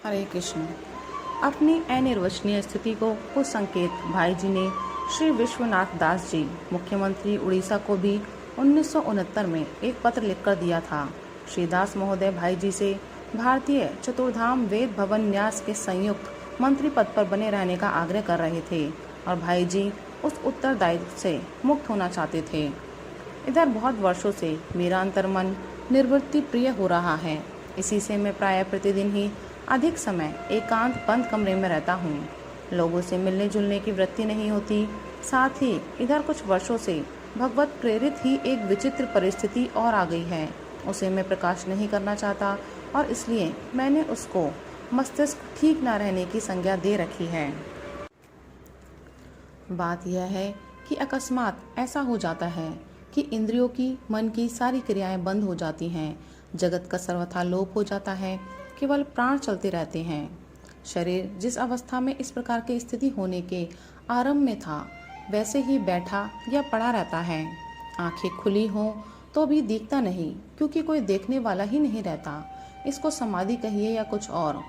हरे कृष्ण। अपनी अनिर्वचनीय स्थिति को कुछ संकेत भाई जी ने श्री विश्वनाथ दास जी, मुख्यमंत्री उड़ीसा को भी 1969 में एक पत्र लिखकर दिया था। श्री दास महोदय भाई जी से भारतीय चतुर्धाम वेद भवन न्यास के संयुक्त मंत्री पद पर बने रहने का आग्रह कर रहे थे और भाई जी उस उत्तरदायित्व से मुक्त होना चाहते थे। इधर बहुत वर्षों से मेरा अंतर्मन निर्वृत्ति प्रिय हो रहा है। इसी से मैं प्राय प्रतिदिन ही अधिक समय एकांत बंद कमरे में रहता हूँ। लोगों से मिलने जुलने की वृत्ति नहीं होती। साथ ही इधर कुछ वर्षों से भगवत प्रेरित ही एक विचित्र परिस्थिति और आ गई है। उसे मैं प्रकाश नहीं करना चाहता और इसलिए मैंने उसको मस्तिष्क ठीक न रहने की संज्ञा दे रखी है। बात यह है कि अकस्मात ऐसा हो जाता है कि इंद्रियों की, मन की सारी क्रियाएं बंद हो जाती हैं। जगत का सर्वथा लोप हो जाता है। केवल प्राण चलते रहते हैं। शरीर जिस अवस्था में इस प्रकार की स्थिति होने के आरंभ में था, वैसे ही बैठा या पड़ा रहता है। आंखें खुली हों तो भी दिखता नहीं, क्योंकि कोई देखने वाला ही नहीं रहता। इसको समाधि कहिए या कुछ और।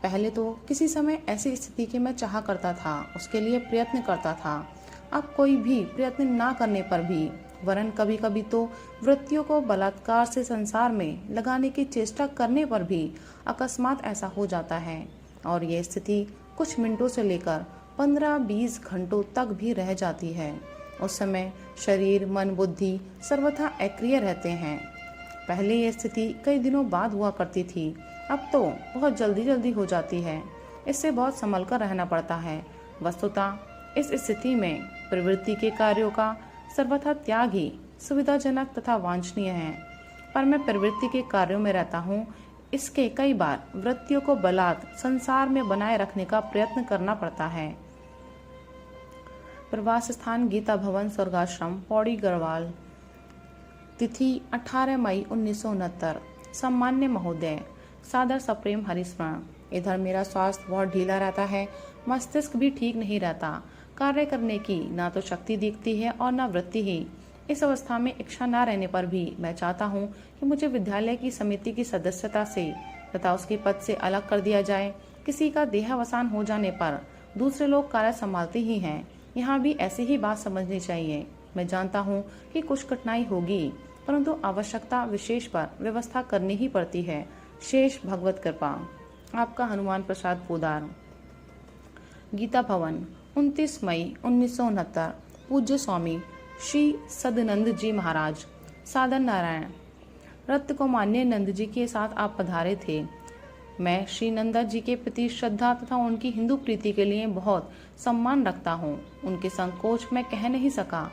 पहले तो किसी समय ऐसी स्थिति की मैं चाहा करता था, उसके लिए प्रयत्न करता था। अब कोई भी प्रयत्न ना करने पर भी, वरन कभी कभी तो वृत्तियों को बलात्कार से संसार में लगाने की चेष्टा करने पर भी अकस्मात ऐसा हो जाता है और ये स्थिति कुछ मिनटों से लेकर 15-20 घंटों तक भी रह जाती है। उस समय शरीर, मन, बुद्धि सर्वथा अक्रिय रहते हैं। पहले ये स्थिति कई दिनों बाद हुआ करती थी, अब तो बहुत जल्दी जल्दी हो जाती है। इससे बहुत संभल कर रहना पड़ता है। वस्तुतः इस स्थिति में प्रवृत्ति के कार्यों का सर्वथा त्याग ही सुविधाजनक तथा वांछनीय है। पर मैं प्रवृत्ति के कार्यों में रहता हूँ। इसके कई बार वृत्तियों को बलात् संसार में बनाए रखने का प्रयत्न करना पड़ता है। प्रवास स्थान गीता भवन, स्वर्गाश्रम, पौड़ी, गढ़वाल। तिथि 18 मई 1969। सम्मान्य महोदय, सादर सप्रेम हरिस्मरण। इधर मेरा स्वास्थ्य बहुत ढीला रहता है। मस्तिष्क भी ठीक नहीं रहता। कार्य करने की ना तो शक्ति दिखती है और ना वृत्ति ही। इस अवस्था में इच्छा न रहने पर भी मैं चाहता हूँ कि मुझे विद्यालय की समिति की सदस्यता से तथा उसके पद से अलग कर दिया जाए। किसी का देहावसान हो जाने पर दूसरे लोग कार्य संभालते ही हैं। यहाँ भी ऐसी ही बात समझनी चाहिए। मैं जानता हूँ कि कुछ कठिनाई होगी, परंतु आवश्यकता विशेष पर व्यवस्था करनी ही पड़ती है। शेष भगवत कृपा। आपका हनुमान प्रसाद पोदार। गीता भवन, 29 मई 1969। पूज्य स्वामी श्री सदनंद जी महाराज, सादर नारायण। रत्न को मान्य नंद जी के साथ आप पधारे थे। मैं श्री नंदा जी के प्रति श्रद्धा तथा उनकी हिंदू प्रीति के लिए बहुत सम्मान रखता हूँ। उनके संकोच मैं कह नहीं सका,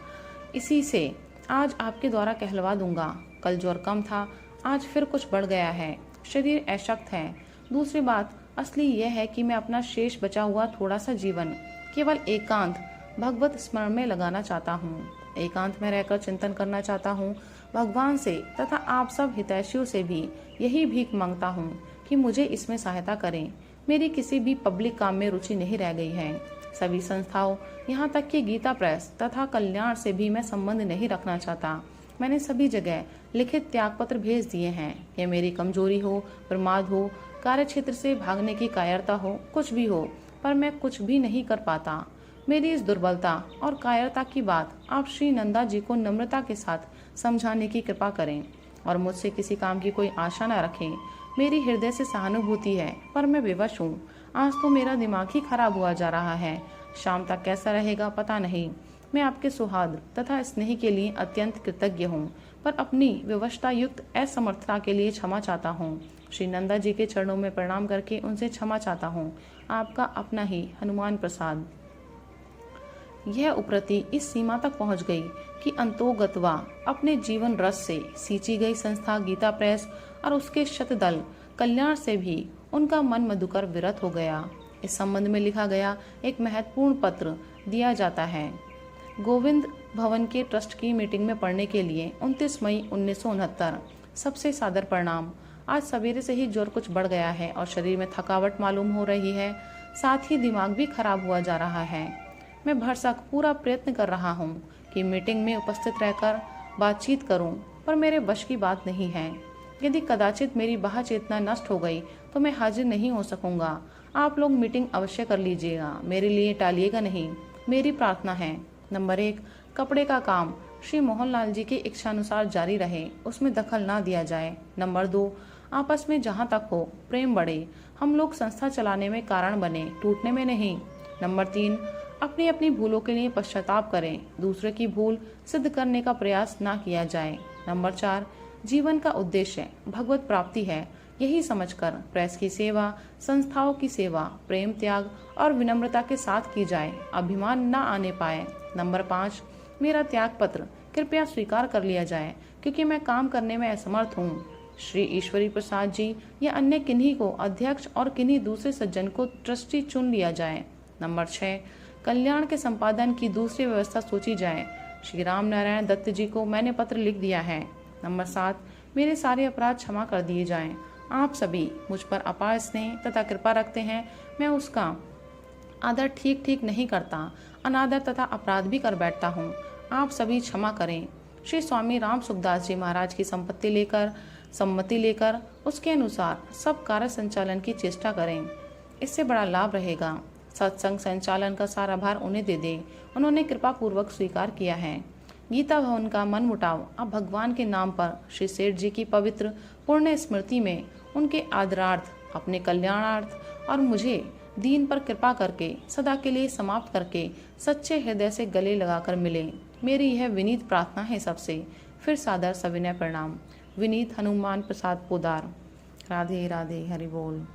इसी से आज आपके द्वारा कहलवा दूंगा। कल ज्वर कम था, आज फिर कुछ बढ़ गया है। शरीर अशक्त है। दूसरी बात असली यह है कि मैं अपना शेष बचा हुआ थोड़ा सा जीवन केवल एकांत भगवत स्मरण में लगाना चाहता हूँ। एकांत में रहकर चिंतन करना चाहता हूँ। भगवान से तथा आप सब हितैषियों से भी यही भीख मांगता हूँ कि मुझे इसमें सहायता करें। मेरी किसी भी पब्लिक काम में रुचि नहीं रह गई है। सभी संस्थाओं, यहाँ तक कि गीता प्रेस तथा कल्याण से भी मैं संबंध नहीं रखना चाहता। मैंने सभी जगह लिखित त्याग पत्र भेज दिए हैं। यह मेरी कमजोरी हो, प्रमाद हो, कार्य क्षेत्र से भागने की कायरता हो, कुछ भी हो, पर मैं कुछ भी नहीं कर पाता। मेरी इस दुर्बलता और कायरता की बात आप श्री नंदा जी को नम्रता के साथ समझाने की कृपा करें और मुझसे किसी काम की कोई आशा न रखें। मेरी हृदय से सहानुभूति है, पर मैं विवश हूँ। आज तो मेरा दिमाग ही खराब हुआ जा रहा है। शाम तक कैसा रहेगा पता नहीं। मैं आपके सुहार्द तथा स्नेह के लिए अत्यंत कृतज्ञ हूँ, पर अपनी विवशता युक्त असमर्थता के लिए क्षमा चाहता हूँ। श्री नंदा जी के चरणों में प्रणाम करके उनसे क्षमा चाहता हूँ। आपका अपना ही हनुमान प्रसाद। यह उपरति इस सीमा तक पहुंच गई कि अंतोगतवा अपने जीवन रस से सींची गई संस्था गीता प्रेस और उसके शतदल कल्याण से भी उनका मन मधुकर विरत हो गया। इस संबंध में लिखा गया एक महत्वपूर्ण पत्र दिया जाता है। गोविंद भवन के ट्रस्ट की मीटिंग में पढ़ने के लिए 29 मई 1969। सबसे सादर प्रणाम। आज सवेरे से ही ज्वर कुछ बढ़ गया है और शरीर में थकावट मालूम हो रही है। साथ ही दिमाग भी खराब हुआ जा रहा है। मैं भरसक पूरा प्रयत्न कर रहा हूँ कि मीटिंग में उपस्थित रहकर बातचीत करूँ, पर मेरे वश की बात नहीं है। यदि कदाचित मेरी बाह्य चेतना नष्ट हो गई तो मैं हाजिर नहीं हो सकूंगा। आप लोग मीटिंग अवश्य कर लीजिएगा, मेरे लिए टालिएगा नहीं। मेरी प्रार्थना है। नंबर 1, कपड़े का काम श्री मोहनलाल जी की इच्छानुसार जारी रहे, उसमें दखल ना दिया जाए। नंबर 2, आपस में जहाँ तक हो प्रेम बढ़े, हम लोग संस्था चलाने में कारण बने, टूटने में नहीं। नंबर 3, अपनी अपनी भूलों के लिए पश्चाताप करें, दूसरे की भूल सिद्ध करने का प्रयास ना किया जाए। नंबर 4, जीवन का उद्देश्य भगवत प्राप्ति है, यही समझकर प्रेस की सेवा, संस्थाओं की सेवा प्रेम, त्याग और विनम्रता के साथ की जाए, अभिमान न आने पाए। नंबर 5, मेरा त्याग पत्र कृपया स्वीकार कर लिया जाए, क्योंकि मैं काम करने में असमर्थ हूँ। श्री ईश्वरी प्रसाद जी या अन्य किन्हीं को अध्यक्ष और किन्हीं दूसरे सज्जन को ट्रस्टी चुन लिया जाए। नंबर 6, कल्याण के संपादन की दूसरी व्यवस्था सोची जाए। श्री राम नारायण दत्त जी को मैंने पत्र लिख दिया है। नंबर 7, मेरे सारे अपराध क्षमा कर दिए जाएं। आप सभी मुझ पर अपार स्नेह तथा कृपा रखते हैं, मैं उसका आदर ठीक नहीं करता, अनादर तथा अपराध भी कर बैठता हूँ। आप सभी क्षमा करें। श्री स्वामी राम सुखदास जी महाराज की सम्मति लेकर उसके अनुसार सब कार्य संचालन की चेष्टा करें, इससे बड़ा लाभ रहेगा। सत्संग संचालन का सारा भार उन्हें दे दें, उन्होंने कृपा पूर्वक स्वीकार किया है। गीता भवन का मन मुटाव अब भगवान के नाम पर श्री सेठ जी की पवित्र पुण्य स्मृति में उनके आदरार्थ, अपने कल्याणार्थ और मुझे दीन पर कृपा करके सदा के लिए समाप्त करके सच्चे हृदय से गले लगाकर मिले, मेरी यह विनीत प्रार्थना है सबसे। फिर सादर सविनय प्रणाम। विनीत हनुमान प्रसाद पोदार। राधे राधे, हरि बोल।